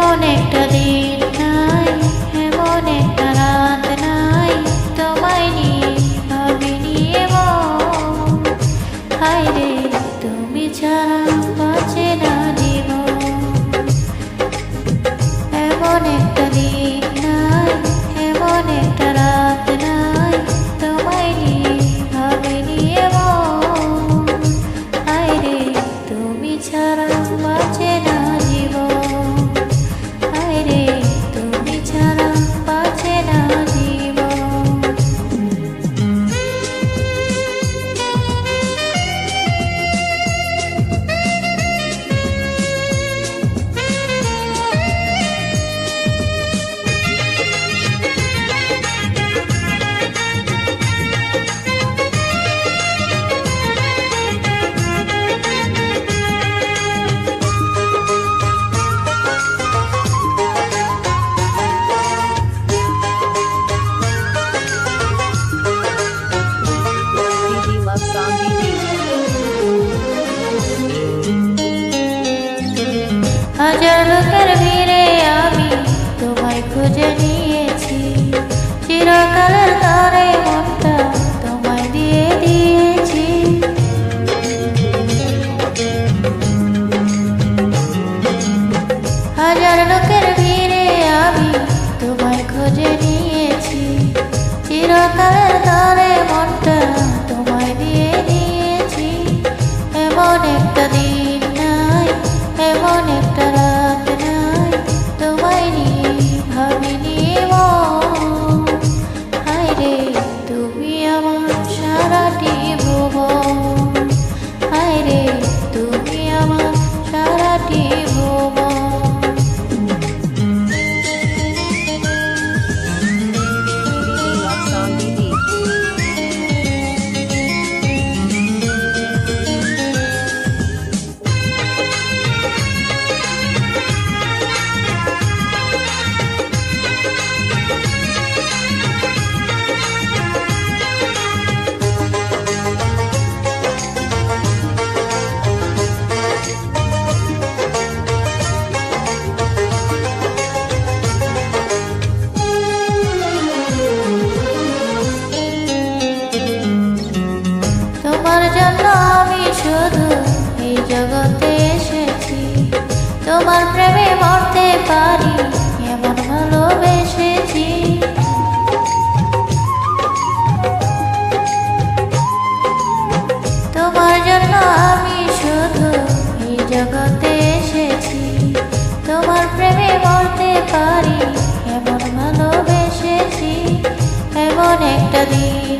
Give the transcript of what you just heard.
এমন একটা দিন নাই, এমন একটা রাত নাই, তোমায় নিয়ে ভাবিনি এমন। হায়রে তুমি ছাড়া বাঁচে না জীবন। এমন একটা দিন নাই, এমন একটা রাত নাই, তোমায় নিয়ে ভাবিনি এমন। হায়রে তুমি ছাড়া বাঁচে না জীবন। হায়রে তুমি ছাড়া বাঁচে না জীবন। হাজার লোকের ভিড়ে আমি তোমায় খুঁজে নিয়েছি, চিরকালের তরে মনটা তোমায় দিয়ে দিয়েছি। হাজার লোকের ভিড়ে আমি তোমায় খুঁজে নিয়েছি, চিরকালের তরে মনটা তোমায় দিয়ে দিয়েছি। এমন একটা দিন নাই, এমন একটা রাত নাই, তোমায় নিয়ে ভাবিনি এমন। হায়রে তুমি আমার সারাটি ভুবন। হায়রে তুমি আমার সারাটি ভুবন। তোমার জন্য আমি শুধু এই জগতে এসেছি, তোমার প্রেমে মরতে পারি এমন ভালোবেসেছি। তোমার জন্য আমি শুধু এই জগতে এসেছি, তোমার প্রেমে মরতে পারি এমন ভালোবেসেছি। এমন একটা দিন